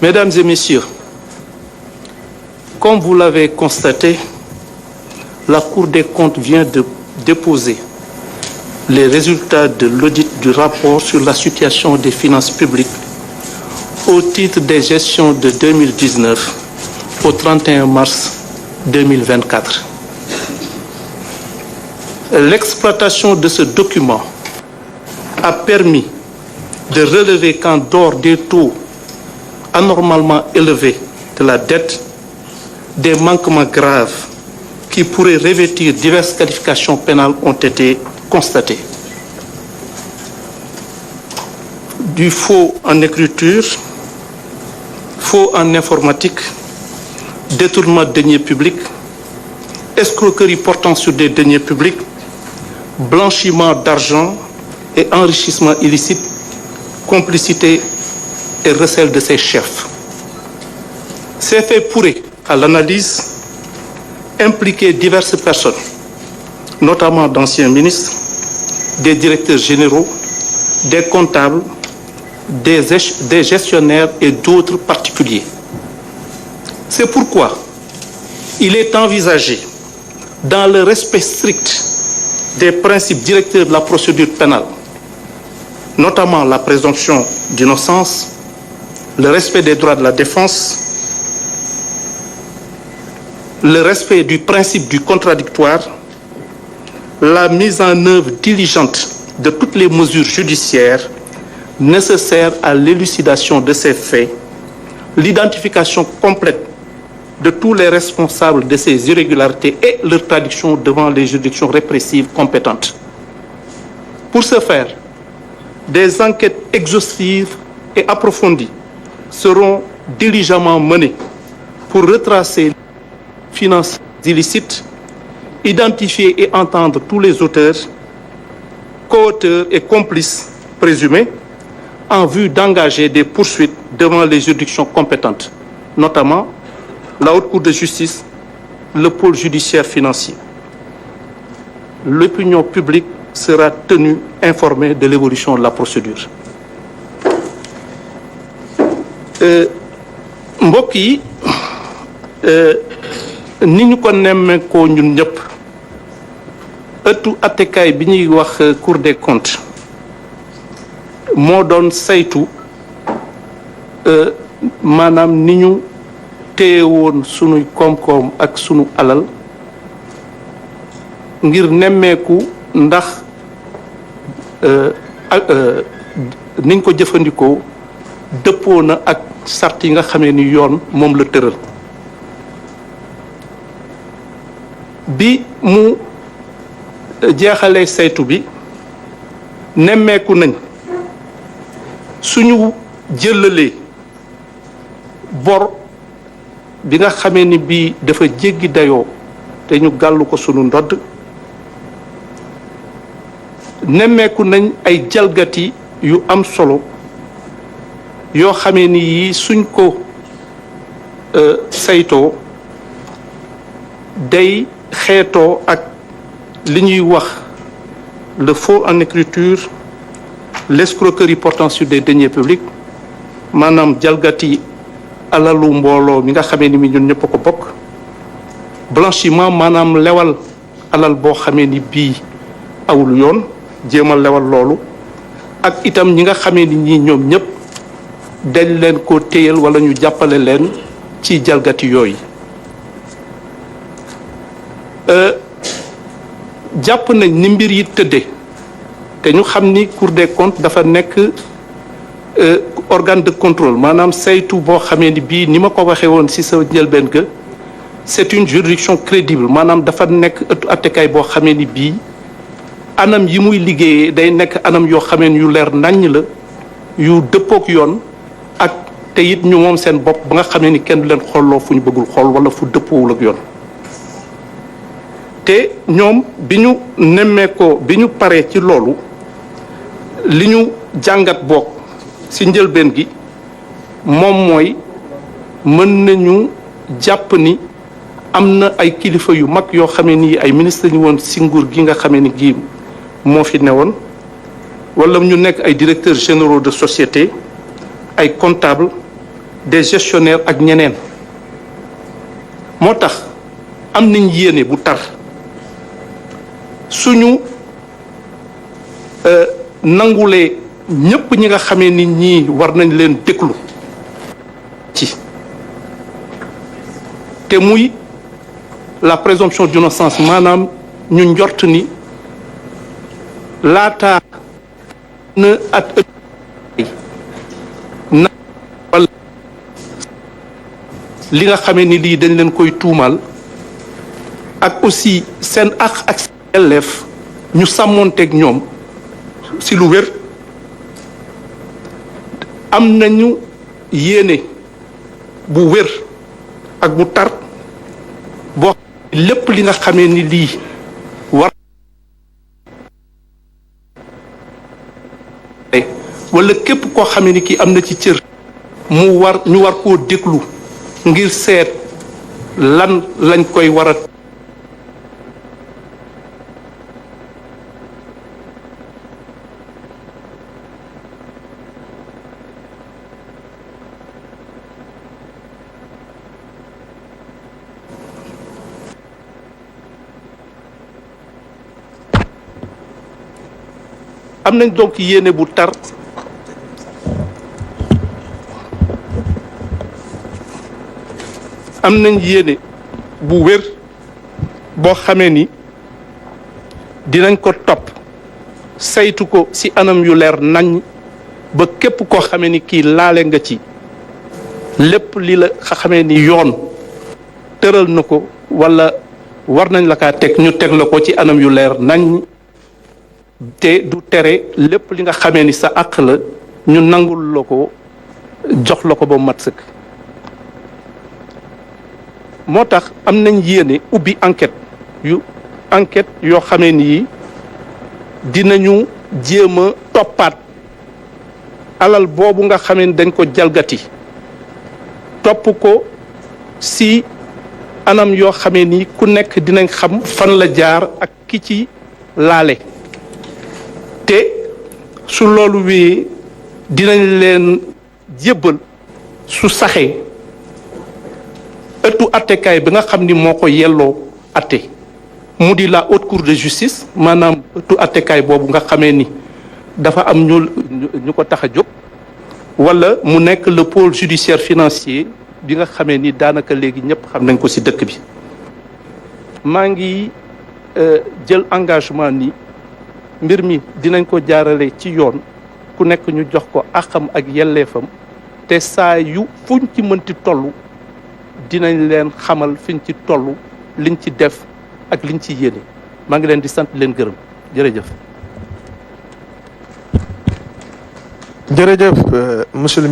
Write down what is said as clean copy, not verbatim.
Mesdames et messieurs, comme vous l'avez constaté, la Cour des comptes vient de déposer les résultats de l'audit du rapport sur la situation des finances publiques au titre des gestions de 2019 au 31 mars 2024. L'exploitation de ce document a permis de relever qu'en dehors des taux anormalement élevés de la dette, des manquements graves qui pourraient revêtir diverses qualifications pénales ont été constatés. Du faux en écriture, faux en informatique, détournement de deniers publics, escroquerie portant sur des deniers publics, blanchiment d'argent et enrichissement illicite, complicité et recel de ses chefs. Ces faits pourraient, à l'analyse, impliquer diverses personnes, notamment d'anciens ministres, des directeurs généraux, des comptables, des gestionnaires et d'autres particuliers. C'est pourquoi il est envisagé, dans le respect strict des principes directeurs de la procédure pénale, notamment la présomption d'innocence, le respect des droits de la défense, le respect du principe du contradictoire, la mise en œuvre diligente de toutes les mesures judiciaires nécessaires à l'élucidation de ces faits, l'identification complète de tous les responsables de ces irrégularités et leur traduction devant les juridictions répressives compétentes. Pour ce faire, des enquêtes exhaustives et approfondies seront diligemment menées pour retracer les finances illicites, identifier et entendre tous les auteurs, co-auteurs et complices présumés en vue d'engager des poursuites devant les juridictions compétentes, notamment la Haute Cour de justice, le pôle judiciaire financier. L'opinion publique sera tenue informée de l'évolution de la procédure. Mbokk yi ni ñu ko nemmeekoo ñun ñëpp ëttu attekaay bi ñuy wax Cour des comptes moo doon saytu maanaam ni ñu téye woon sunuy koom-koom ak sunu alal ngir nemmeeku ndax niñ ko jëfandikoo dëppoo na ak sart yi nga xamee ni yoon moom la tëral. Bi mu jeexalee saytu bi nemmeeku nañ suñu jëlalee bor bi nga xamee ni bii dafa jéggi dayoo te ñu gàllu ko sunu ndodd, nemmeeku nañ ay jalgati yu am solo yoo xamee ni yii suñ ko saytoo day xeetoo ak li ñuy wax le faux en écriture, l'escroquerie portant sur des deniers publics, maanaam jalgati alalu mbooloo mi nga xamee ni mi ñun ñëpp ko bokk, blanchiment maanaam lewal alal boo xamee ni bii awul yoon, jéemal lewal loolu, ak itam ñi nga xamee ni ñii ñoom ñëpp dañ leen ko téyal wala ñu jàppale leen ci jalgati yooyu. Jàpp nañ ni mbir yi tëdde te ñu xam ni Cour des comptes dafa nekk organe de contrôle, maanaam saytu boo xamee ni bii ni ma ko waxee woon ci sa njëlbeen ga c'est une juridiction crédible, maanaam dafa nekk ëttu attekaay boo xamee ni bii anam yi muy liggéeyee day nekk anam yoo xamee ni yu leer naññ la, yu dëppook yoon, ak te it ñu moom seen bopp ba nga xamee ni kenn du leen xolloo fu ñu bëggul xool wala fu dëppoowul ak yoon. te ñoom bi ñu nemmeekoo bi ñu paree ci loolu li ñu jàngat boog ci njëlbeen gi moom mooy mën nañu jàpp ni am na ay kilifa yu mag yoo xamee ni ay ministre ñu woon ci nguur gi nga xamee ni gi moo fi newoon, wala ñu nekk ay directeurs généraux de société, ay comptables, des gestionnaires ak ñeneen moo tax am nañ yéene bu tar suñu nangulee ñëpp ñi nga xamee ni ñii war nañ leen déglu ci te muy la présomption d'innocence maanaam ñu njort ni laata na at na wala li nga xamee ni lii dañ leen koy tuumal ak aussi seen àq ak seen yelleef ñu sàmmoonteeg ñoom si lu wér am nañu yéene bu wér ak bu tar boo lépp li nga xamee ni lii war wala képp koo xamee ni kii am na ci cër ñu war koo déglu ngir seet lan lañ koy war a am nañ donc yéene bu tar am nañ yéene bu wér boo xamee ni dinañ ko topp saytu ko ci anam yu leer nañ ba képp koo xamee ni kii laale nga ci lépp li la xamee ni yoon tëral na ko walla war nañ la kaa teg ñu teg la ko ci anam yu leer nañ te du tere lépp li nga xamee ni sa àq la ñu nangul la ko jox la ko ba mat sëkk moo tax am nañ yéene ubbi enquête yoo xamee ni dinañu jéem a toppaat alal boobu nga xamee ni dañ ko jalgati topp ko si anam yoo xamee ni ku nekk dinañ xam fan la jaar ak ki ci laale te su loolu wéyee dinañ leen jébbal su saxee ëttu attekaay bi nga xam ni moo ko yelloo atte mu di la haute cour de justice maanaam ëttu attekaay boobu nga xamee ni dafa am ñu ko tax a jóg wala mu nekk le pôle judiciaire financier bi nga xamee ni daanaka léegi ñëpp xam nañ ko ci dëkk bi maa ngi jël engagement ni mbir mi dinañ ko jaarale ci yoon ku nekk ñu jox ko àqam ak yelleefam te saa yu fuñ ci mënti toll dinañ leen xamal fiñ ci toll liñ ci def ak liñ ci yéene maa ngi leen di sant leen gërëm jërëjëf. jërëjëf monsieur le